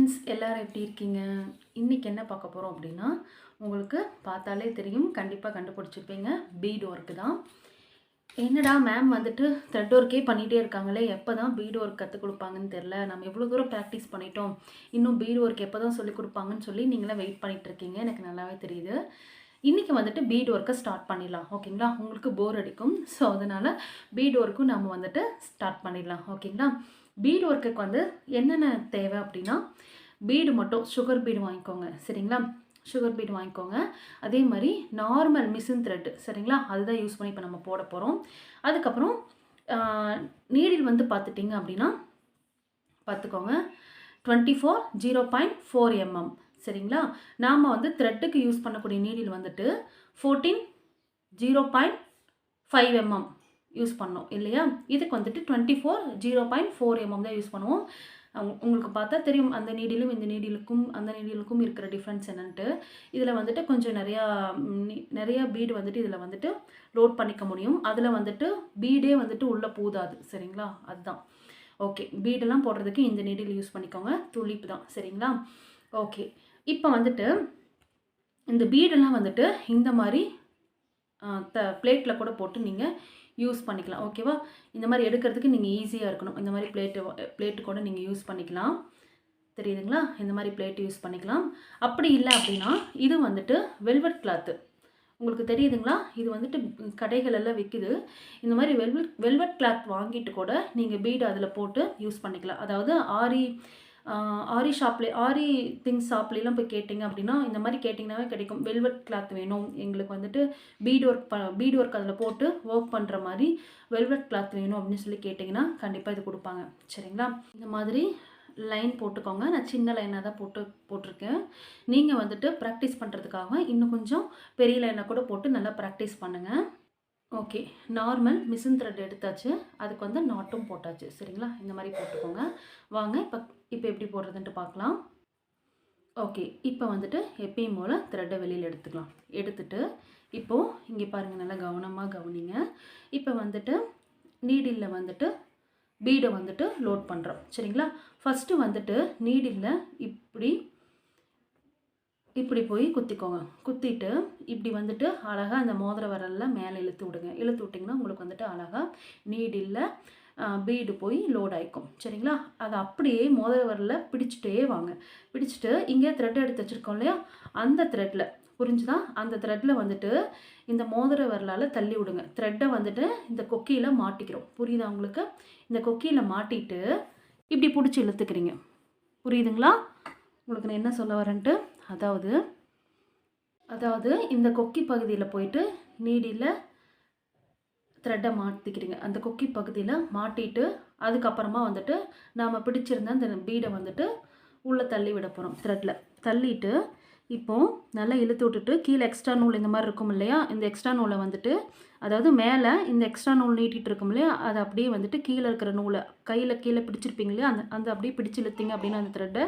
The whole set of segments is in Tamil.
ஃப்ரெண்ட்ஸ் எல்லாரும் எப்படி இருக்கீங்க? இன்றைக்கி என்ன பார்க்க போகிறோம் அப்படின்னா, உங்களுக்கு பார்த்தாலே தெரியும், கண்டிப்பாக கண்டுபிடிச்சிருப்பீங்க. பீட் ஒர்க்கு தான். என்னடா மேம் வந்துட்டு த்ரெட் ஒர்க்கே பண்ணிகிட்டே இருக்காங்களே, எப்போ தான் பீட் ஒர்க் கற்றுக் கொடுப்பாங்கன்னு தெரில. நம்ம எவ்வளோ தூரம் ப்ராக்டிஸ் பண்ணிட்டோம், இன்னும் பீட் ஒர்க் எப்போ தான் சொல்லிக் கொடுப்பாங்கன்னு சொல்லி நீங்களாம் வெயிட் பண்ணிகிட்ருக்கீங்க. எனக்கு நல்லாவே தெரியுது. இன்றைக்கி வந்துட்டு பீட் ஒர்க்கை ஸ்டார்ட் பண்ணிடலாம், ஓகேங்களா? உங்களுக்கு போர் அடிக்கும், ஸோ அதனால் பீட் ஒர்க்கும் நம்ம வந்துட்டு ஸ்டார்ட் பண்ணிடலாம், ஓகேங்களா? பீட் ஒர்க்குக்கு வந்து என்னென்ன தேவை அப்படின்னா, பீடு மட்டும் சுகர் பீடு வாங்கிக்கோங்க, சரிங்களா? சுகர் பீடு வாங்கிக்கோங்க. அதே மாதிரி நார்மல் மிஷின் த்ரெட்டு, சரிங்களா? அதுதான் யூஸ் பண்ணி இப்போ நம்ம போட போகிறோம். அதுக்கப்புறம் நீடில் வந்து பார்த்துட்டிங்க அப்படின்னா பார்த்துக்கோங்க, 24 0.4 mm, சரிங்களா? நாம் வந்து த்ரெட்டுக்கு யூஸ் பண்ணக்கூடிய நீடில் வந்துட்டு 14 0.5 mm யூஸ் பண்ணோம் இல்லையா? இதுக்கு வந்துட்டு 24 0.4 mm தான் யூஸ் பண்ணுவோம். உங்களுக்கு பார்த்தா தெரியும், அந்த நீடிலும் இந்த நீடிலுக்கும் அந்த நீடிலுக்கும் இருக்கிற டிஃப்ரென்ஸ் என்னன்ட்டு. இதில் வந்துட்டு கொஞ்சம் நிறையா பீடு வந்துட்டு இதில் வந்துட்டு லோட் பண்ணிக்க முடியும். அதில் வந்துட்டு பீடே வந்துட்டு உள்ளே பூதாது, சரிங்களா? அதுதான். ஓகே, பீடெல்லாம் போடுறதுக்கு இந்த நீடில் யூஸ் பண்ணிக்கோங்க. துளிப்பு தான், சரிங்களா? ஓகே, இப்போ வந்துட்டு இந்த பீடெல்லாம் வந்துட்டு இந்த மாதிரி பிளேட்டில் கூட போட்டு நீங்கள் யூஸ் பண்ணிக்கலாம், ஓகேவா? இந்த மாதிரி எடுக்கிறதுக்கு நீங்கள் ஈஸியாக இருக்கணும். இந்த மாதிரி பிளேட்டு கூட நீங்கள் யூஸ் பண்ணிக்கலாம், தெரியுதுங்களா? இந்த மாதிரி பிளேட்டு யூஸ் பண்ணிக்கலாம். அப்படி இல்லை அப்படின்னா இது வந்துட்டு வெல்வெட் கிளாத்து, உங்களுக்கு தெரியுதுங்களா? இது வந்துட்டு கடைகளெல்லாம் விற்குது. இந்த மாதிரி வெல்வெட் கிளாத் வாங்கிட்டு கூட நீங்கள் பீடு அதில் போட்டு யூஸ் பண்ணிக்கலாம். அதாவது ஆரி திங்ஸ் ஷாப்லாம் போய் கேட்டிங்க அப்படின்னா, இந்த மாதிரி கேட்டிங்கனாவே கிடைக்கும். வெல்வெட் கிளாத் வேணும் எங்களுக்கு வந்துட்டு, பீட் ஒர்க் அதில் போட்டு ஒர்க் பண்ணுற மாதிரி வெல்வெட் கிளாத் வேணும் அப்படின்னு சொல்லி கேட்டிங்கன்னா கண்டிப்பாக இது கொடுப்பாங்க, சரிங்களா? இந்த மாதிரி லைன் போட்டுக்கோங்க. நான் சின்ன லைனாக தான் போட்டிருக்கேன். நீங்கள் வந்துட்டு ப்ராக்டிஸ் பண்ணுறதுக்காக இன்னும் கொஞ்சம் பெரிய லைனாக கூட போட்டு நல்லா ப்ராக்டிஸ் பண்ணுங்கள். ஓகே, நார்மல் மிஷின் த்ரெட் எடுத்தாச்சு, அதுக்கு வந்து நாட்டும் போட்டாச்சு, சரிங்களா? இந்த மாதிரி போட்டுக்கோங்க. வாங்க இப்போ எப்படி போடுறதுன்ட்டு பார்க்கலாம். ஓகே, இப்போ வந்துட்டு எப்பயும் போல் த்ரெட்டை வெளியில் எடுத்துக்கலாம். எடுத்துட்டு இப்போது இங்கே பாருங்கள், நல்லா கவனமாக கவனிங்க. இப்போ வந்துட்டு நீடிலில் வந்துட்டு பீடை வந்துட்டு லோட் பண்ணுறோம், சரிங்களா? ஃபஸ்ட்டு வந்துட்டு நீடிலில் இப்படி போய் குத்திக்கோங்க. குத்திட்டு இப்படி வந்துட்டு அழகாக அந்த மோதிர விரலில் மேலே இழுத்து விடுங்க. இழுத்து விட்டிங்கன்னா உங்களுக்கு வந்துட்டு அழகாக நீடிலில் பீடு போய் லோட் ஆகிக்கும், சரிங்களா? அதை அப்படியே மோதிர விரலில் பிடிச்சிட்டே வாங்க. பிடிச்சிட்டு இங்கே த்ரெட் எடுத்து வச்சுருக்கோம் இல்லையா, அந்த த்ரெட்டில், புரிஞ்சுதா? அந்த த்ரெட்டில் வந்துட்டு இந்த மோதிர விரலால் தள்ளி விடுங்க. த்ரெட்டை வந்துட்டு இந்த கொக்கியில் மாட்டிக்கிறோம், புரியுதா உங்களுக்கு? இந்த கொக்கியில் மாட்டிட்டு இப்படி பிடிச்சி இழுத்துக்கிறீங்க, புரியுதுங்களா? உங்களுக்கு நான் என்ன சொல்ல வரேன்ட்டு, அதாவது இந்த கொக்கி பகுதியில் போயிட்டு நீடியில் த்ரெட்டை மாட்டிக்கிறீங்க. அந்த கொக்கி பகுதியில் மாட்டிட்டு அதுக்கப்புறமா வந்துட்டு நாம் பிடிச்சிருந்த அந்த பீடை வந்துட்டு உள்ளே தள்ளி விட போகிறோம். த்ரெட்டில் தள்ளிட்டு இப்போது நல்லா இழுத்து விட்டுட்டு கீழே எக்ஸ்ட்ரா நூல் இந்த மாதிரி இருக்கும் இல்லையா, இந்த எக்ஸ்ட்ரா நூலை வந்துட்டு, அதாவது மேலே இந்த எக்ஸ்ட்ரா நூல் நீட்டிகிட்டு இருக்கும் இல்லையா, அதை அப்படியே வந்துட்டு கீழே இருக்கிற நூலை கீழே பிடிச்சிருப்பீங்க இல்லையா, அந்த அப்படியே பிடிச்சி இழுத்தீங்க அப்படின்னா அந்த த்ரெட்டை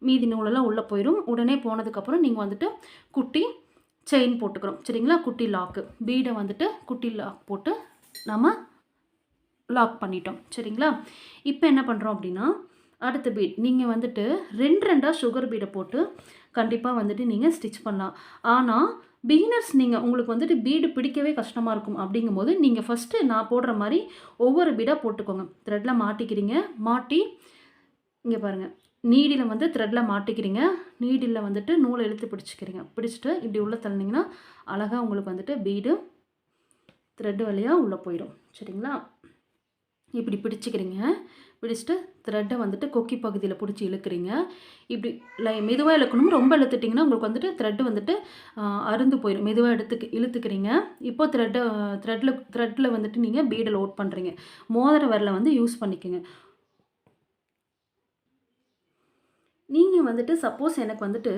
மீதி நூலெல்லாம் உள்ளே போயிடும். உடனே போனதுக்கப்புறம் நீங்கள் வந்துட்டு குட்டி செயின் போட்டுக்கிறோம், சரிங்களா? குட்டி லாக்கு பீடை வந்துட்டு குட்டி லாக் போட்டு நம்ம லாக் பண்ணிட்டோம், சரிங்களா? இப்போ என்ன பண்ணுறோம் அப்படின்னா, அடுத்த பீட் நீங்கள் வந்துட்டு ரெண்டாக சுகர் பீடை போட்டு கண்டிப்பாக வந்துட்டு நீங்கள் ஸ்டிச் பண்ணலாம். ஆனால் பிகினர்ஸ் உங்களுக்கு வந்துட்டு பீடு பிடிக்கவே கஷ்டமாக இருக்கும். அப்படிங்கும்போது நீங்கள் ஃபஸ்ட்டு நான் போடுற மாதிரி ஒவ்வொரு பீடாக போட்டுக்கோங்க. த்ரெட்டில் மாட்டிக்கிறீங்க, மாட்டி இங்கே பாருங்கள், நீடில் வந்து த்ரெட்டில் மாட்டிக்கிறீங்க, நீடில் வந்துட்டு நூலை இழுத்து பிடிச்சிக்கிறீங்க. பிடிச்சிட்டு இப்படி உள்ளே தள்ளினீங்கன்னா அழகாக உங்களுக்கு வந்துட்டு பீடு த்ரெட்டு வழியாக உள்ளே போயிடும், சரிங்களா? இப்படி பிடிச்சிக்கிறீங்க. பிடிச்சிட்டு த்ரெட்டை வந்துட்டு கொக்கி பகுதியில் பிடிச்சி இழுக்கிறீங்க. இப்படி மெதுவாக இழுக்கணும். ரொம்ப இழுத்துட்டிங்கன்னா உங்களுக்கு வந்துட்டு த்ரெட்டு வந்துட்டு அருந்து போயிடும். மெதுவாக இழுத்துக்கிறீங்க. இப்போது த்ரெட்டில் வந்துட்டு நீங்கள் பீடை லோட் பண்ணுறீங்க. மோதிர விரலை வந்து யூஸ் பண்ணிக்கோங்க. நீங்கள் வந்துட்டு சப்போஸ் எனக்கு வந்துட்டு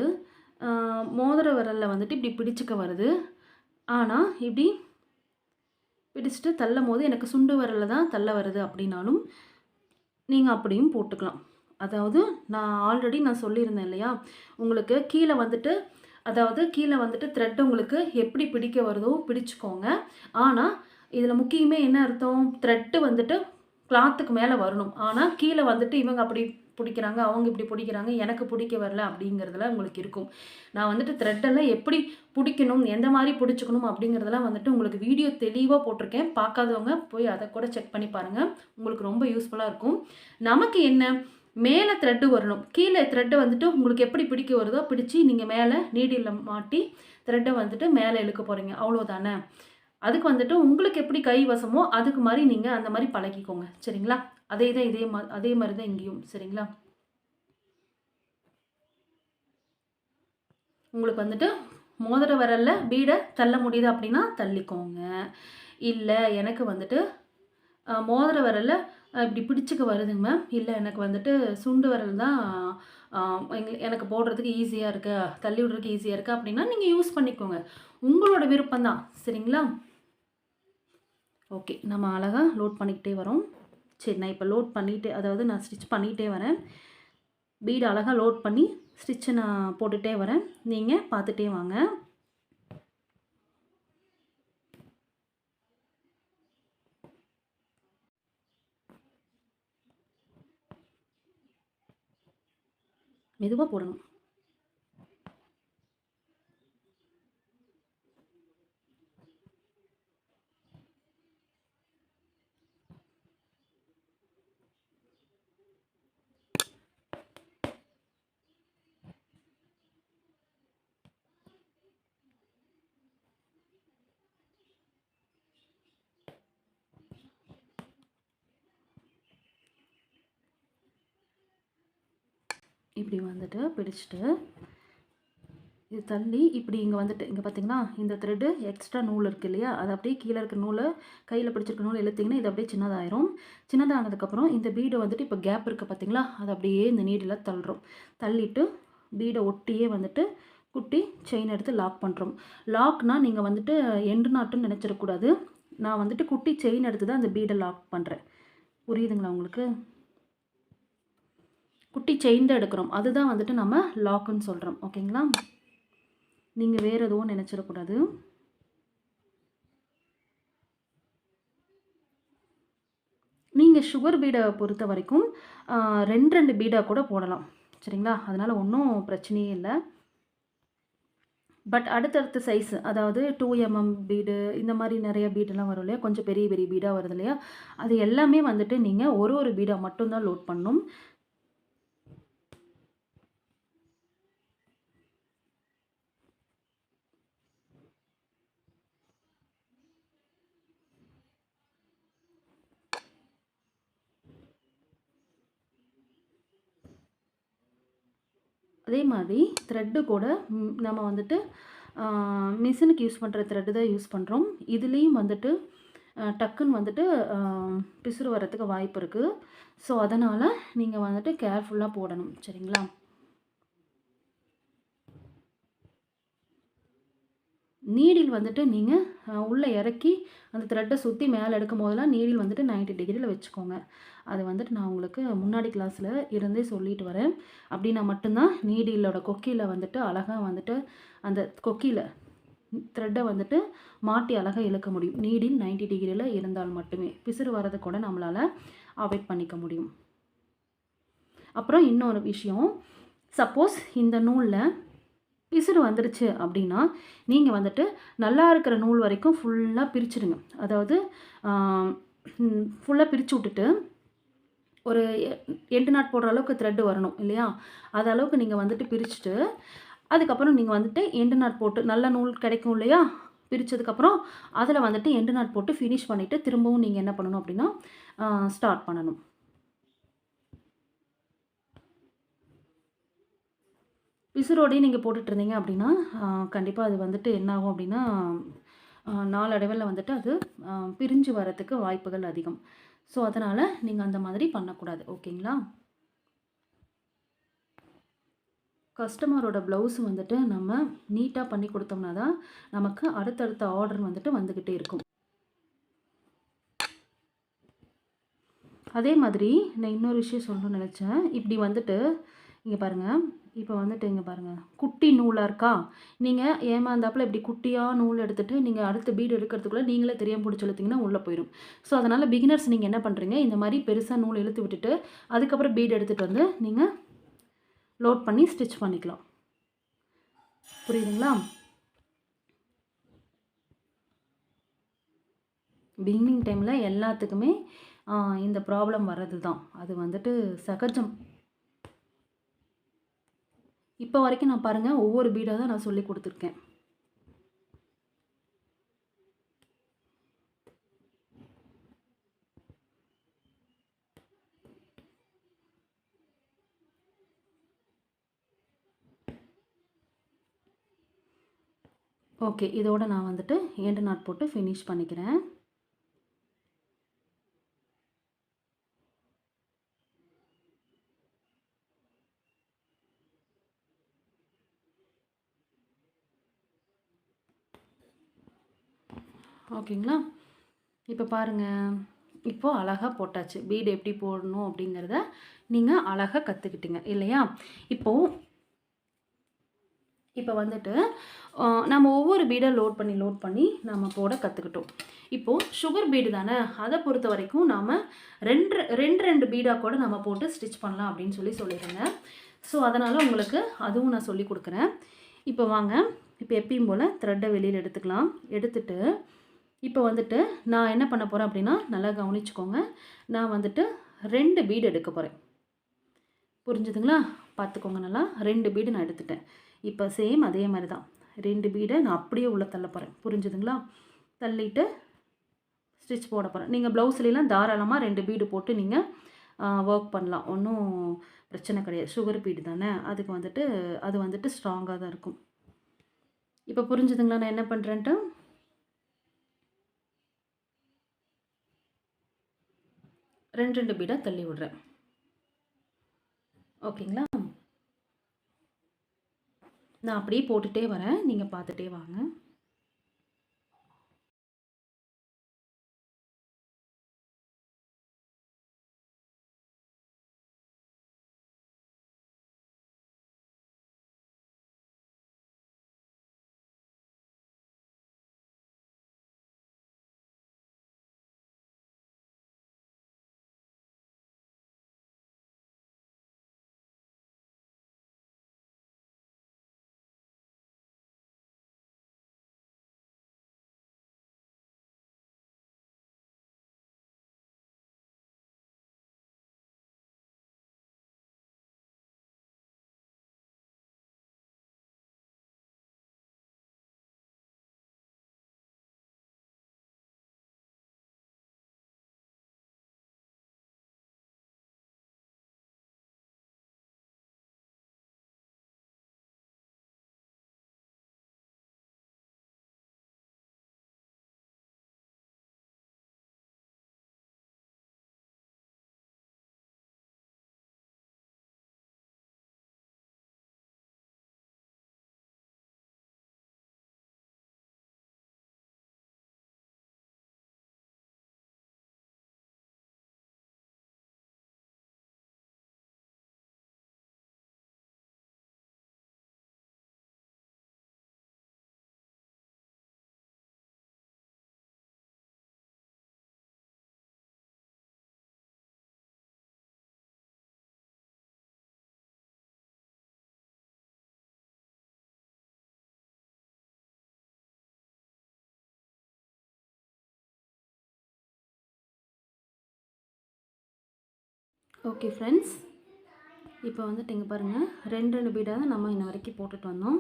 மோதிர விரலில் வந்துட்டு இப்படி பிடிச்சிக்க வருது, ஆனால் இப்படி பிடிச்சிட்டு தள்ளும் போது எனக்கு சுண்டு விரலில் தான் தள்ள வருது அப்படின்னாலும் நீங்கள் அப்படியும் போட்டுக்கலாம். அதாவது நான் ஆல்ரெடி சொல்லியிருந்தேன் இல்லையா, உங்களுக்கு கீழே வந்துட்டு த்ரெட் உங்களுக்கு எப்படி பிடிக்க வருதோ பிடிச்சிக்கோங்க. ஆனால் இதில் முக்கியமே என்ன அர்த்தம், த்ரெட்டு வந்துட்டு கிளாத்துக்கு மேலே வரணும். ஆனால் கீழே வந்துட்டு இவங்க அப்படி பிடிக்கிறாங்க, அவங்க இப்படி பிடிக்கிறாங்க, எனக்கு பிடிக்க வரல அப்படிங்கிறதுல உங்களுக்கு இருக்கும். நான் வந்துட்டு த்ரெட்டெல்லாம் எப்படி பிடிக்கணும், எந்த மாதிரி பிடிச்சிக்கணும் அப்படிங்கிறதெல்லாம் வந்துட்டு உங்களுக்கு வீடியோ தெளிவாக போட்டிருக்கேன். பார்க்காதவங்க போய் அதை கூட செக் பண்ணி பாருங்கள். உங்களுக்கு ரொம்ப யூஸ்ஃபுல்லாக இருக்கும். நமக்கு என்ன, மேலே த்ரெட்டு வரணும், கீழே த்ரெட்டு வந்துட்டு உங்களுக்கு எப்படி பிடிக்க வருதோ பிடிச்சி நீங்கள் மேலே நீடில் மாட்டி த்ரெட்டை வந்துட்டு மேலே இழுக்க போகிறீங்க, அவ்வளோதானே. அதுக்கு வந்துட்டு உங்களுக்கு எப்படி கை வசமோ அதுக்கு மாதிரி நீங்கள் அந்த மாதிரி பழகிக்கோங்க, சரிங்களா. அதே தான் அதே மாதிரி தான் இங்கேயும், சரிங்களா. உங்களுக்கு வந்துட்டு மோதிர விரல்ல பீடை தள்ள முடியுது அப்படின்னா தள்ளிக்கோங்க. இல்லை எனக்கு வந்துட்டு மோதிர விரல்ல இப்படி பிடிச்சிக்க வருதுங்க மேம், இல்லை எனக்கு வந்துட்டு சுண்டு விரல் தான் எனக்கு போடுறதுக்கு ஈஸியாக இருக்கு, தள்ளி விடுறதுக்கு ஈஸியாக இருக்குது அப்படின்னா நீங்கள் யூஸ் பண்ணிக்கோங்க, உங்களோட விருப்பம்தான், சரிங்களா. ஓகே, நம்ம அழகாக லோட் பண்ணிக்கிட்டே வரோம். சரி, நான் இப்போ லோட் பண்ணிவிட்டு, அதாவது நான் ஸ்டிச் பண்ணிகிட்டே வரேன். பீடு அழகாக லோட் பண்ணி ஸ்டிச்சை நான் போட்டுகிட்டே வரேன், நீங்கள் பார்த்துட்டே வாங்க. மெதுவாக போடணும். இப்படி வந்துட்டு பிடிச்சிட்டு இது தள்ளி இப்படி இங்கே வந்துட்டு, இங்கே பார்த்தீங்கன்னா இந்த த்ரெட்டு எக்ஸ்ட்ரா நூல் இருக்குது இல்லையா, அது அப்படியே கீழே இருக்க நூலை கையில் பிடிச்சிருக்க நூல் இழுத்திங்கன்னா இது அப்படியே சின்னதாயிரும். சின்னதானதுக்கப்புறம் இந்த பீடை வந்துட்டு இப்போ கேப் இருக்குது பார்த்தீங்களா, அது அப்படியே இந்த நீடில் தள்ளுறோம். தள்ளிட்டு பீடை ஒட்டியே வந்துட்டு குட்டி செயின் எடுத்து லாக் பண்ணுறோம். லாக்னால் நீங்கள் வந்துட்டு எண்டு நாட்டுன்னு நினச்சிடக்கூடாது. நான் வந்துட்டு குட்டி செயின் எடுத்து தான் அந்த பீடை லாக் பண்ணுறேன், புரியுதுங்களா உங்களுக்கு. குட்டி செயின் தான் எடுக்கிறோம், அதுதான் வந்துட்டு நம்ம லாக்குன்னு சொல்கிறோம், ஓகேங்களா. நீங்கள் வேறு எதுவும் நினச்சிடக்கூடாது. நீங்கள் சுகர் பீடை பொறுத்த வரைக்கும் 2 பீடாக கூட போடலாம், சரிங்களா. அதனால் ஒன்றும் பிரச்சனையே இல்லை. பட் அடுத்தடுத்த சைஸ், அதாவது 2mm பீடு, இந்த மாதிரி நிறைய பீடெல்லாம் வரும் இல்லையா, கொஞ்சம் பெரிய பெரிய பீடாக வருது இல்லையா, அது எல்லாமே வந்துட்டு நீங்கள் ஒரு பீடாக மட்டும்தான் லோட் பண்ணணும். அதே மாதிரி த்ரெட்டு கூட நம்ம வந்துட்டு மிஷினுக்கு யூஸ் பண்ணுற த்ரெட்டு தான் யூஸ் பண்ணுறோம். இதுலேயும் வந்துட்டு டக்குன்னு வந்துட்டு பிசுறு வரத்துக்கு வாய்ப்பு இருக்குது. ஸோ அதனால் நீங்கள் வந்துட்டு கேர்ஃபுல்லாக போடணும், சரிங்களா. நீடில் வந்துட்டு நீங்கள் உள்ளே இறக்கி அந்த த்ரெட்டை சுற்றி மேலே எடுக்கும் போதெல்லாம் நீடில் வந்துட்டு 90 டிகிரியில் வச்சுக்கோங்க. அது வந்துட்டு நான் உங்களுக்கு முன்னாடி கிளாஸில் இருந்தே சொல்லிட்டு வரேன். அப்படின்னா மட்டும்தான் நீடிலோட கொக்கியில் வந்துட்டு அழகாக வந்துட்டு அந்த கொக்கியில் த்ரெட்டை வந்துட்டு மாட்டி அழகாக இழுக்க முடியும். நீடில் 90 டிகிரியில் இருந்தால் மட்டுமே பிசுறு வரதை கூட நம்மளால் அவாய்ட் பண்ணிக்க முடியும். அப்புறம் இன்னொரு விஷயம், சப்போஸ் இந்த நூலில் பிசுறு வந்துருச்சு அப்படின்னா நீங்கள் வந்துட்டு நல்லா இருக்கிற நூல் வரைக்கும் ஃபுல்லாக பிரிச்சுடுங்க. அதாவது ஃபுல்லாக பிரித்து விட்டுட்டு ஒரு எண்டு நாட் போடுற அளவுக்கு த்ரெட்டு வரணும் இல்லையா, அது அளவுக்கு நீங்கள் வந்துட்டு பிரிச்சுட்டு அதுக்கப்புறம் நீங்கள் வந்துட்டு எண்டு நாட் போட்டு, நல்ல நூல் கிடைக்கும் இல்லையா, பிரித்ததுக்கப்புறம் அதில் வந்துட்டு எண்டு நாட் போட்டு ஃபினிஷ் பண்ணிவிட்டு திரும்பவும் நீங்கள் என்ன பண்ணணும் அப்படின்னா ஸ்டார்ட் பண்ணணும். பிசுரோடையும் நீங்கள் போட்டுட்ருந்தீங்க அப்படின்னா கண்டிப்பாக அது வந்துட்டு என்ன ஆகும் அப்படின்னா நாளடைவில் வந்துட்டு அது பிரிஞ்சு வரத்துக்கு வாய்ப்புகள் அதிகம். ஸோ அதனால் நீங்கள் அந்த மாதிரி பண்ணக்கூடாது, ஓகேங்களா. கஸ்டமரோட ப்ளவுஸ் வந்துட்டு நம்ம நீட்டாக பண்ணி கொடுத்தோம்னா தான் நமக்கு அடுத்தடுத்த ஆர்டர் வந்துட்டு வந்துக்கிட்டே இருக்கும். அதே மாதிரி நான் இன்னொரு விஷயம் சொல்லணும்னு நினச்சேன். இப்படி வந்துட்டு இங்கே பாருங்கள், இப்போ வந்துட்டு இங்கே பாருங்கள், குட்டி நூலாக இருக்கா? நீங்கள் ஏமாந்தாப்புல இப்படி குட்டியாக நூல் எடுத்துகிட்டு நீங்கள் அடுத்த பீடு எடுக்கிறதுக்குள்ளே நீங்களே தெரியாமல் பிடிச்சி இழுத்தீங்கன்னா உள்ளே போயிடும். ஸோ அதனால் பிகினர்ஸ் நீங்கள் என்ன பண்ணுறீங்க, இந்த மாதிரி பெருசாக நூல் இழுத்து விட்டுட்டு அதுக்கப்புறம் பீடு எடுத்துகிட்டு வந்து நீங்கள் லோட் பண்ணி ஸ்டிச் பண்ணிக்கலாம். புரியுதுங்களா? பிகினிங் டைமில் எல்லாத்துக்குமே இந்த ப்ராப்ளம் வர்றது தான். அது வந்துட்டு சகஜம். இப்போ வரைக்கும் நான் பாருங்கள் ஒவ்வொரு பீடாக தான் நான் சொல்லி கொடுத்துருக்கேன். ஓகே, இதோட நான் வந்துட்டு எண்டு நாட் போட்டு ஃபினிஷ் பண்ணிக்கிறேன். ஓகேங்களா? இப்போ பாருங்கள், இப்போது அழகாக போட்டாச்சு. பீடு எப்படி போடணும் அப்படிங்கிறத நீங்கள் அழகாக கற்றுக்கிட்டீங்க இல்லையா? இப்போ வந்துட்டு நம்ம ஒவ்வொரு பீடை லோட் பண்ணி நம்ம போட கற்றுக்கிட்டோம். இப்போது சுகர் பீடு தானே, அதை பொறுத்த வரைக்கும் நாம் ரெண்டு பீடாக கூட நம்ம போட்டு ஸ்டிச் பண்ணலாம் அப்படின்னு சொல்லியிருந்தேன். ஸோ அதனால் உங்களுக்கு அதுவும் நான் சொல்லி கொடுக்குறேன். இப்போ வாங்க, இப்போ எப்பயும் போல் த்ரெட்டை வெளியில் எடுத்துக்கலாம். எடுத்துகிட்டு இப்போ வந்துட்டு நான் என்ன பண்ண போகிறேன் அப்படின்னா, நல்லா கவனிச்சுக்கோங்க. நான் வந்துட்டு 2 பீடு எடுக்க போகிறேன். புரிஞ்சுதுங்களா? பார்த்துக்கோங்க நல்லா. 2 பீடு நான் எடுத்துட்டேன். இப்போ சேம் அதே மாதிரி தான் 2 பீடை நான் அப்படியே உள்ளே தள்ள போகிறேன். புரிஞ்சுதுங்களா? தள்ளிட்டு ஸ்டிச் போட போகிறேன். நீங்கள் ப்ளவுஸ்லாம் தாராளமாக 2 பீடு போட்டு நீங்கள் ஒர்க் பண்ணலாம். ஒன்றும் பிரச்சனை கிடையாது. சுகர் பீடு தானே, அதுக்கு அது வந்துட்டு ஸ்ட்ராங்காக தான் இருக்கும். இப்போ புரிஞ்சுதுங்களா நான் என்ன பண்ணுறேன்ட்டு? 2 பீடாக தள்ளி விடுறேன். ஓகேங்களா? நான் அப்படியே போட்டுகிட்டே வரேன், நீங்கள் பார்த்துட்டே வாங்க. ஓகே ஃப்ரெண்ட்ஸ், இப்போ வந்துட்டு இங்கே பாருங்கள், 2 பீடாக தான் நம்ம இன்ன வரைக்கும் போட்டுட்டு வந்தோம்.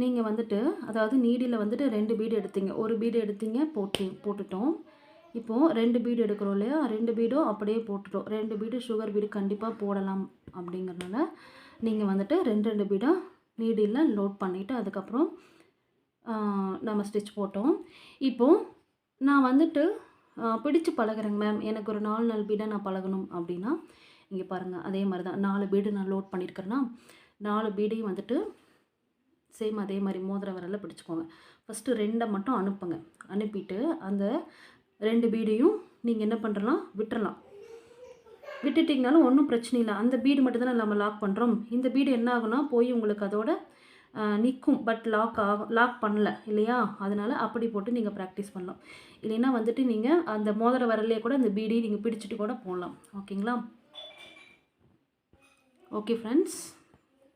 நீங்கள் வந்துட்டு அதாவது நீடியில் வந்துட்டு 2 பீடு எடுத்தீங்க, ஒரு பீடு எடுத்தீங்க, போட்டுட்டோம். இப்போது 2 பீடு எடுக்கிறோம் இல்லையா, 2 பீடும் அப்படியே போட்டுட்டோம். 2 பீடு சுகர் பீடு கண்டிப்பாக போடலாம் அப்படிங்கிறதுனால நீங்கள் வந்துட்டு 2 பீடாக நீடியில் லோட் பண்ணிவிட்டு அதுக்கப்புறம் நம்ம ஸ்டிச் போட்டோம். இப்போது நான் வந்துட்டு பிடிச்சு பழகுறேங்க மேம், எனக்கு ஒரு 4 பீடாக நான் பழகணும் அப்படின்னா இங்கே பாருங்கள், அதே மாதிரி தான் 4 பீடு நான் லோட் பண்ணியிருக்கிறேன்னா 4 பீடையும் வந்துட்டு சேம் அதே மாதிரி மோதிர விரலில் பிடிச்சிக்கோங்க. ஃபஸ்ட்டு 2 மட்டும் அனுப்புங்க. அனுப்பிட்டு அந்த 2 பீடையும் நீங்கள் என்ன பண்ணுறலாம், விட்டுறலாம். விட்டுட்டிங்கனாலும் ஒன்றும் பிரச்சனை இல்லை. அந்த பீடு மட்டும் தானே நம்ம லாக் பண்ணுறோம். இந்த பீடு என்ன ஆகும்னா போய் உங்களுக்கு அதோட நிற்கும். பட் லாக் பண்ணல இல்லையா? அதனால் அப்படி போட்டு நீங்கள் ப்ராக்டிஸ் பண்ணலாம். இல்லைன்னா வந்துட்டு நீங்கள் அந்த மோதிர விரல்லே கூட அந்த பீடையும் நீங்கள் பிடிச்சிட்டு கூட போடலாம். ஓகேங்களா? ஓகே ஃப்ரெண்ட்ஸ்,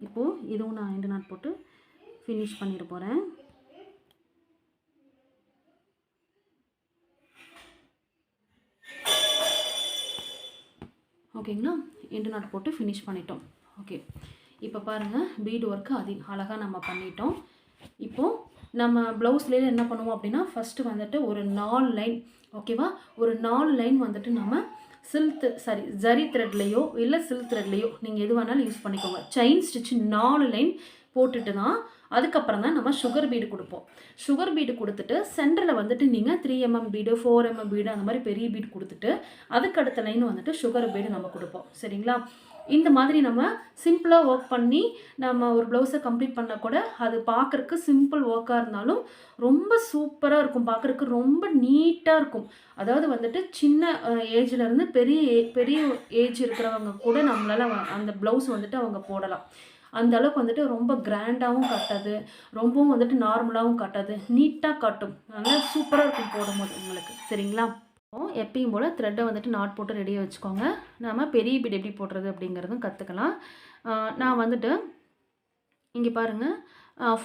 இப்போது இதுவும் நான் 2 நாட் போட்டு ஃபினிஷ் பண்ணிட போகிறேன். ஓகேங்களா? 2 நாட் போட்டு ஃபினிஷ் பண்ணிட்டோம். ஓகே, இப்போ பாருங்கள் பீடு ஒர்க்கு அழகாக நம்ம பண்ணிட்டோம். இப்போது நம்ம ப்ளவுஸ்லேயே என்ன பண்ணுவோம் அப்படின்னா, ஃபஸ்ட்டு வந்துட்டு ஒரு 4 லைன், ஓகேவா? ஒரு 4 லைன் வந்துட்டு நம்ம ஜரி த்ரெட்லேயோ இல்லை சில்க் த்ரெட்லேயோ நீங்கள் எது வேணாலும் யூஸ் பண்ணிக்கோங்க. செயின் ஸ்டிச் 4 லைன் போட்டுட்டு தான் அதுக்கப்புறம் தான் நம்ம சுகர் பீடு கொடுப்போம். சுகர் பீடு கொடுத்துட்டு சென்டரில் வந்துட்டு நீங்கள் 3mm பீடு 4mm பீடு அந்த மாதிரி பெரிய பீடு கொடுத்துட்டு அதுக்கு அடுத்த லைன் வந்துட்டு சுகர் பீடு நம்ம கொடுப்போம். சரிங்களா? இந்த மாதிரி நம்ம சிம்பிளாக ஒர்க் பண்ணி நம்ம ஒரு ப்ளவுஸை கம்ப்ளீட் பண்ணால் கூட அது பார்க்குறக்கு சிம்பிள் ஒர்க்காக இருந்தாலும் ரொம்ப சூப்பராக இருக்கும். பார்க்குறக்கு ரொம்ப நீட்டாக இருக்கும். அதாவது வந்துட்டு சின்ன ஏஜ்லேருந்து பெரிய ஏஜ் இருக்கிறவங்க கூட நம்மளால் அந்த ப்ளவுஸ் வந்துட்டு அவங்க போடலாம். அந்த அளவுக்கு வந்துட்டு ரொம்ப கிராண்டாகவும் காட்டாது, ரொம்பவும் வந்துட்டு நார்மலாகவும் காட்டாது, நீட்டாக காட்டும். நல்லா சூப்பராக இருக்கும் போடும்போது உங்களுக்கு. சரிங்களா? எப்பயும் போல் த்ரெட்டை வந்துட்டு நாட் போட்டு ரெடியாக வச்சுக்கோங்க. நம்ம பெரிய பீடு எப்படி போடுறது அப்படிங்கிறதும் கற்றுக்கலாம். நான் வந்துட்டு இங்கே பாருங்கள்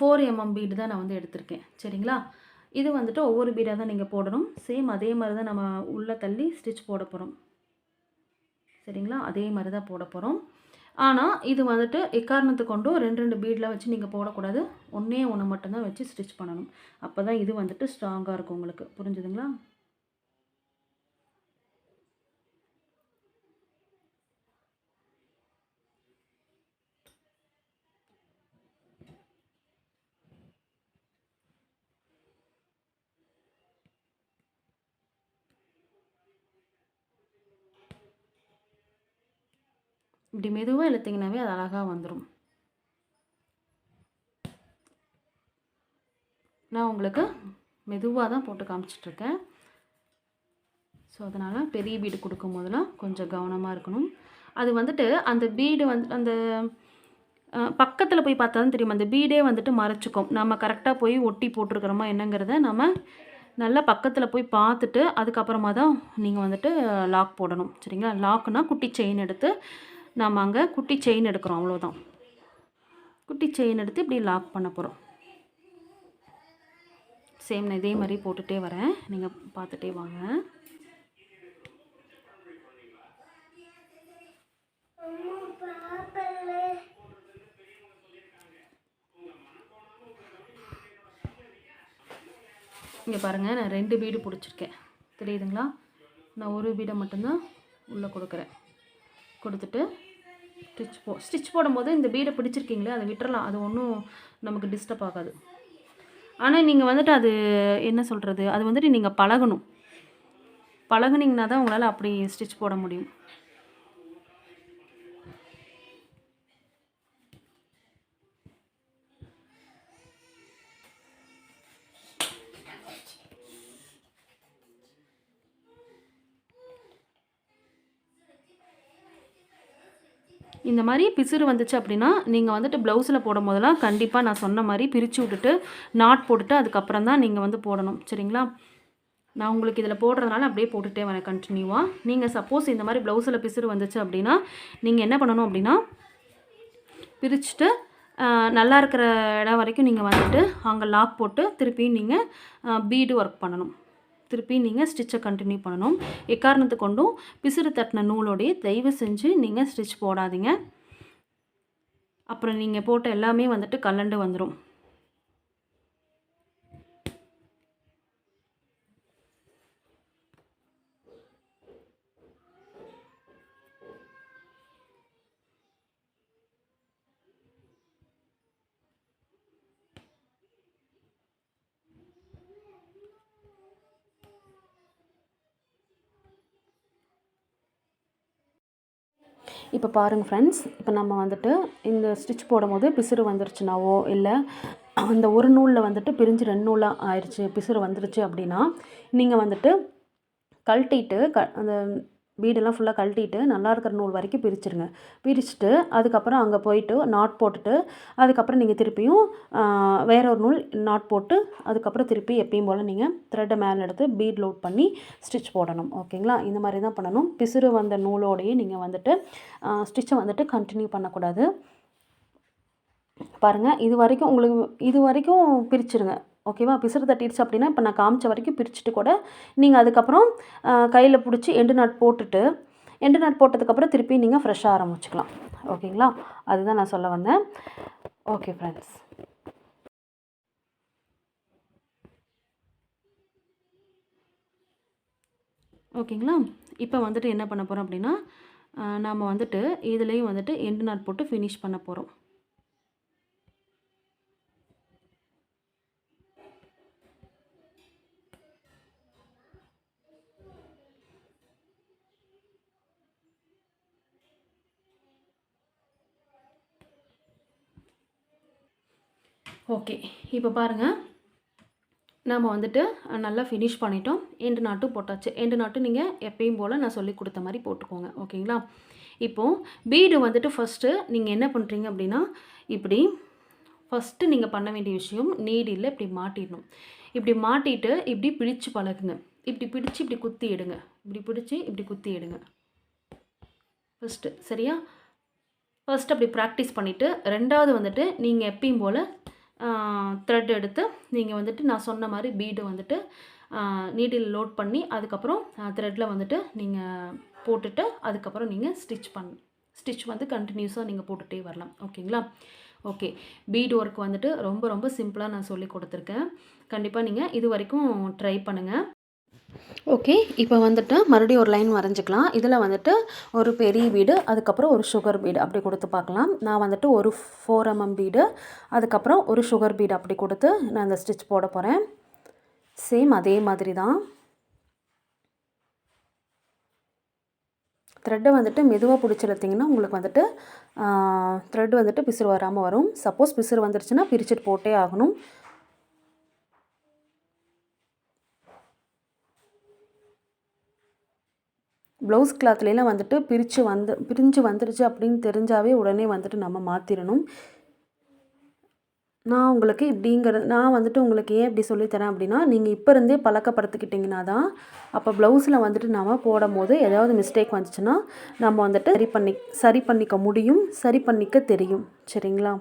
4mm பீடு தான் நான் வந்து எடுத்திருக்கேன். சரிங்களா? இது வந்துட்டு ஒவ்வொரு பீடாக தான் நீங்கள் போடணும். சேம் அதே மாதிரி தான் நம்ம உள்ளே தள்ளி ஸ்டிச் போட போகிறோம். சரிங்களா? அதே மாதிரி தான் போட போகிறோம். ஆனால் இது வந்துட்டு எக்காரணத்தை கொண்டும் 2 பீடில் வச்சு நீங்கள் போடக்கூடாது. ஒன்றே ஒன்று மட்டும்தான் வச்சு ஸ்டிச் பண்ணணும். அப்போ தான் இது வந்துட்டு ஸ்ட்ராங்காக இருக்கும் உங்களுக்கு. புரிஞ்சுதுங்களா? இப்படி மெதுவாக இழுத்திங்கனாவே அது அழகாக வந்துடும். நான் உங்களுக்கு மெதுவாக தான் போட்டு காமிச்சிட்ருக்கேன். ஸோ அதனால் பெரிய பீடு கொடுக்கும் போதெல்லாம் கொஞ்சம் கவனமாக இருக்கணும். அது வந்துட்டு அந்த பீடு வந்து அந்த பக்கத்தில் போய் பார்த்தா தான் தெரியும். அந்த பீடே வந்துட்டு மறைச்சிக்கும். நம்ம கரெக்டாக போய் ஒட்டி போட்டிருக்கிறோமா என்னங்கிறத நம்ம நல்லா பக்கத்தில் போய் பார்த்துட்டு அதுக்கப்புறமா தான் நீங்கள் வந்துட்டு லாக் போடணும். சரிங்களா? லாக்குனால் குட்டி செயின் எடுத்து நம்ம அங்கே குட்டி செயின் எடுக்கிறோம், அவ்வளோதான். குட்டி செயின் எடுத்து இப்படி லாக் பண்ண போகிறோம். சேம் நான் இதே மாதிரி போட்டுகிட்டே வரேன், நீங்கள் பார்த்துட்டே வாங்க. இங்கே பாருங்கள், நான் 2 பீடு பிடிச்சிருக்கேன். தெரியுதுங்களா? நான் ஒரு பீடை மட்டும்தான் உள்ளே கொடுக்குறேன். கொடுத்துட்டு ஸ்டிச் போடும்போது இந்த பீடை பிடிச்சிருக்கீங்களே அதை விட்டுறலாம். அது ஒன்றும் நமக்கு டிஸ்டர்ப் ஆகாது. ஆனால் நீங்கள் வந்துட்டு அது என்ன சொல்கிறது, அது வந்துட்டு நீங்கள் பழகுனீங்கன்னா தான் உங்களால் அப்படி ஸ்டிச் போட முடியும். இந்த மாதிரி பிசுறு வந்துச்சு அப்படின்னா நீங்கள் வந்துட்டு ப்ளவுஸில் போடும் போதெல்லாம் கண்டிப்பாக நான் சொன்ன மாதிரி பிரித்து விட்டுட்டு நாட் போட்டுட்டு அதுக்கப்புறம் தான் நீங்கள் வந்து போடணும். சரிங்களா? நான் உங்களுக்கு இதில் போடுறதுனால அப்படியே போட்டுகிட்டே வரேன் கண்டினியூவாக. நீங்கள் சப்போஸ் இந்த மாதிரி ப்ளவுஸில் பிசுறு வந்துச்சு அப்படின்னா நீங்கள் என்ன பண்ணணும் அப்படின்னா பிரிச்சுட்டு நல்லா இருக்கிற இடம் வரைக்கும் நீங்கள் வந்துட்டு அங்கே லாக் போட்டு திருப்பி நீங்கள் பீடு ஒர்க் பண்ணணும். திருப்பி நீங்கள் ஸ்டிச்சை கண்டினியூ பண்ணணும். எக்காரணத்து கொண்டும் பிசுறு தட்டின நூலோடைய தயவு செஞ்சு நீங்கள் ஸ்டிச் போடாதீங்க. அப்புறம் நீங்கள் போட்ட எல்லாமே வந்துட்டு கலண்டு வந்துடும். இப்போ பாருங்கள் ஃப்ரெண்ட்ஸ், இப்போ நம்ம வந்துட்டு இந்த ஸ்டிச் போடும்போது பிசுறு வந்துருச்சுனாவோ இல்லை அந்த ஒரு நூலில் வந்துட்டு பிரிஞ்சு 2 நூலாக ஆயிடுச்சு, பிசுறு வந்துருச்சு அப்படின்னா நீங்கள் வந்துட்டு கழட்டிட்டு அந்த பீடெல்லாம் ஃபுல்லாக கழட்டிட்டு நல்லா இருக்கிற நூல் வரைக்கும் பிரிச்சுருங்க. பிரிச்சுட்டு அதுக்கப்புறம் அங்கே போயிட்டு நாட் போட்டுட்டு அதுக்கப்புறம் நீங்கள் திருப்பியும் வேற ஒரு நூல் நாட் போட்டு அதுக்கப்புறம் திருப்பி எப்பயும் போல் நீங்கள் த்ரெட்டை மேலே எடுத்து பீட் லோட் பண்ணி ஸ்டிச் போடணும். ஓகேங்களா? இந்த மாதிரி தான் பண்ணணும். பிசுறு வந்த நூலோடையே நீங்கள் வந்துட்டு ஸ்டிச்சை வந்துட்டு கண்டினியூ பண்ணக்கூடாது. பாருங்கள், இது வரைக்கும் பிரிச்சுருங்க. ஓகேவா? பிசுறு தட்டிடுச்சு அப்படின்னா இப்போ நான் காமிச்ச வரைக்கும் பிரிச்சுட்டு கூட நீங்கள் அதுக்கப்புறம் கையில் பிடிச்சி எண்டு நாட் போட்டுட்டு எண்டு நாட் போட்டதுக்கப்புறம் திருப்பி நீங்கள் ஃப்ரெஷ்ஷாக ஆரம்பிச்சுக்கலாம். ஓகேங்களா? அதுதான் நான் சொல்ல வந்தேன். Okay friends. ஓகேங்களா? இப்போ வந்துட்டு என்ன பண்ண போகிறோம் அப்படின்னா நாம் வந்துட்டு இதுலேயும் வந்துட்டு எண்டு நாட் போட்டு ஃபினிஷ் பண்ண போகிறோம். ஓகே, இப்போ பாருங்கள், நாம் வந்துட்டு நல்லா ஃபினிஷ் பண்ணிட்டோம். எண்டு நாட்டும் போட்டாச்சு. எண்டு நாட்டும் நீங்கள் எப்பயும் போல் நான் சொல்லி கொடுத்த மாதிரி போட்டுக்கோங்க. ஓகேங்களா? இப்போது பீடு வந்துட்டு ஃபஸ்ட்டு நீங்கள் என்ன பண்ணுறீங்க அப்படின்னா இப்படி ஃபஸ்ட்டு நீங்கள் பண்ண வேண்டிய விஷயம் நீடில் இப்படி மாட்டிடணும். இப்படி மாட்டிட்டு இப்படி பிடிச்சு பழகுங்க. இப்படி பிடிச்சி இப்படி குத்தி எடுங்க. இப்படி பிடிச்சி இப்படி குத்தி எடுங்க ஃபஸ்ட்டு. சரியா? ஃபஸ்ட்டு அப்படி ப்ராக்டிஸ் பண்ணிவிட்டு ரெண்டாவது வந்துட்டு நீங்கள் எப்பயும் போல் த்ரெட் எடுத்து நீங்கள் வந்துட்டு நான் சொன்ன மாதிரி பீடு வந்துட்டு நீடில் லோட் பண்ணி அதுக்கப்புறம் த்ரெட்டில் வந்துட்டு நீங்கள் போட்டுட்டு அதுக்கப்புறம் நீங்கள் ஸ்டிச் வந்து கண்டினியூஸாக நீங்கள் போட்டுகிட்டே வரலாம். ஓகேங்களா? ஓகே, பீடு ஒர்க் வந்துட்டு ரொம்ப ரொம்ப சிம்பிளாக நான் சொல்லி கொடுத்துருக்கேன். கண்டிப்பாக நீங்கள் இது வரைக்கும் ட்ரை பண்ணுங்கள். ஓகே, இப்போ வந்துட்டு மறுபடியும் ஒரு லைன் வரைஞ்சிக்கலாம். இதில் வந்துட்டு ஒரு பெரிய பீடு அதுக்கப்புறம் ஒரு சுகர் பீடு அப்படி கொடுத்து பார்க்கலாம். நான் வந்துட்டு ஒரு 4 mm பீடு அதுக்கப்புறம் ஒரு சுகர் பீடு அப்படி கொடுத்து நான் அந்த ஸ்டிச் போட போகிறேன். சேம் அதே மாதிரி தான். த்ரெட்டை வந்துட்டு மெதுவாக பிடிச்சிருத்திங்கன்னா உங்களுக்கு வந்துட்டு த்ரெட் வந்துட்டு பிசுறு வராமல் வரும். சப்போஸ் பிசுறு வந்துருச்சுன்னா பிரிச்சுட்டு போட்டே ஆகணும். ப்ளவுஸ் கிளாத்லாம் வந்துட்டு பிரிஞ்சு வந்துருச்சு அப்படின்னு தெரிஞ்சாவே உடனே வந்துட்டு நம்ம மாற்றிடணும். நான் வந்துட்டு உங்களுக்கு ஏன் இப்படி சொல்லித்தரேன் அப்படின்னா நீங்கள் இப்போ இருந்தே பழக்கப்படுத்திக்கிட்டிங்கன்னா தான் அப்போ ப்ளவுஸில் வந்துட்டு நாம் போடும் போது ஏதாவது மிஸ்டேக் வந்துச்சுன்னா நம்ம வந்துட்டு சரி பண்ணிக்க முடியும், சரி பண்ணிக்க தெரியும். சரிங்களா?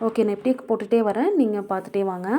ஓகே, நான் எப்படி போட்டுகிட்டே வரேன், நீங்கள் பார்த்துட்டே வாங்க.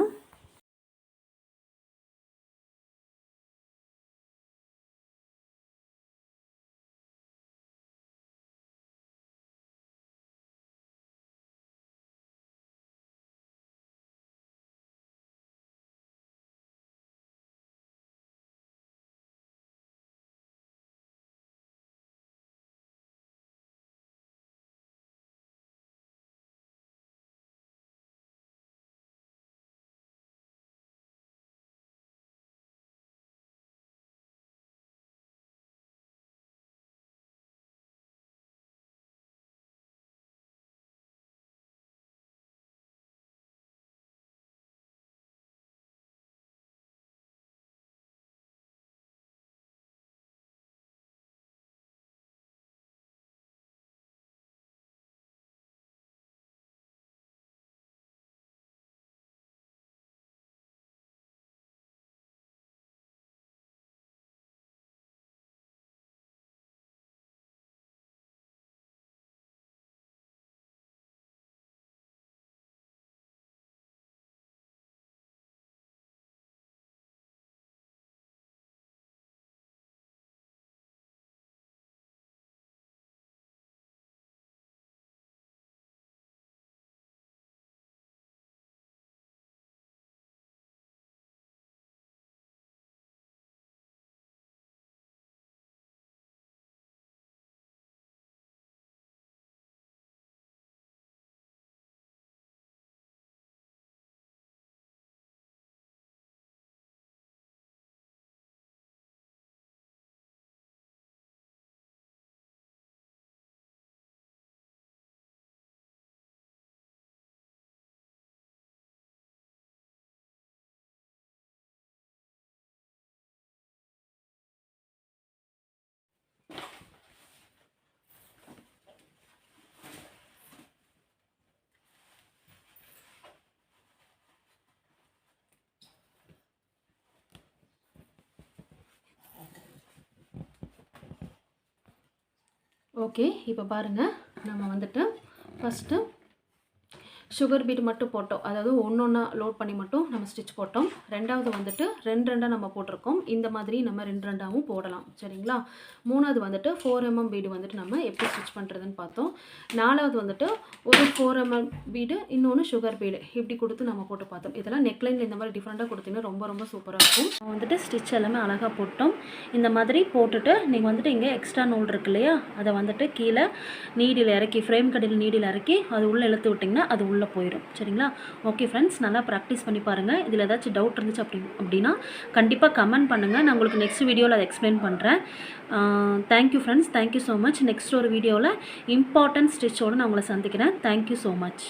ஓகே, இப்போ பாருங்கள், நம்ம வந்துட்டு ஃபஸ்ட்டு சுகர் பீட் மட்டும் போட்டோம். அதாவது ஒன்றா லோட் பண்ணி மட்டும் நம்ம ஸ்டிச் போட்டோம். ரெண்டாவது வந்துட்டு 2 நம்ம போட்டிருக்கோம். இந்த மாதிரி நம்ம 2 போடலாம். சரிங்களா? மூணாவது வந்துட்டு 4 பீடு வந்துட்டு நம்ம எப்படி ஸ்டிச் பண்ணுறதுன்னு பார்த்தோம். நாலாவது வந்துட்டு ஒரு 4 பீடு, இன்னொன்று சுகர் பீடு இப்படி கொடுத்து நம்ம போட்டு பார்த்தோம். இதெல்லாம் நெக்லைனில் இந்த மாதிரி டிஃப்ரெண்ட்டாக கொடுத்தீங்கன்னா ரொம்ப ரொம்ப சூப்பராக இருக்கும். வந்துட்டு ஸ்டிச் எல்லாமே அழகாக போட்டோம். இந்த மாதிரி போட்டுட்டு நீங்கள் வந்துட்டு இங்கே எக்ஸ்ட்ரா நூல் இருக்கு இல்லையா, அதை வந்துட்டு கீழே நீடில் இறக்கி, ஃப்ரேம் கடையில் நீடில் இறக்கி அது உள்ளே இழுத்து விட்டிங்கன்னா அது உள்ளே போயிடும். சரிங்களா? ஓகே ஃப்ரெண்ட்ஸ், நல்லா ப்ராக்டிஸ் பண்ணி பாருங்கள். இதில் ஏதாச்சும் டவுட் இருந்துச்சு அப்படின்னா கண்டிப்பாக கமெண்ட் பண்ணுங்கள். நான் உங்களுக்கு நெக்ஸ்ட் வீடியோவில் அதை எக்ஸ்பிளைன் பண்ணுறேன். Thank you friends, thank you so much. Next ஒரு வீடியோவில் இம்பார்ட்டன்ட் ஸ்டிச்சோடு நான் உங்களை சந்திக்கிறேன். Thank you so much.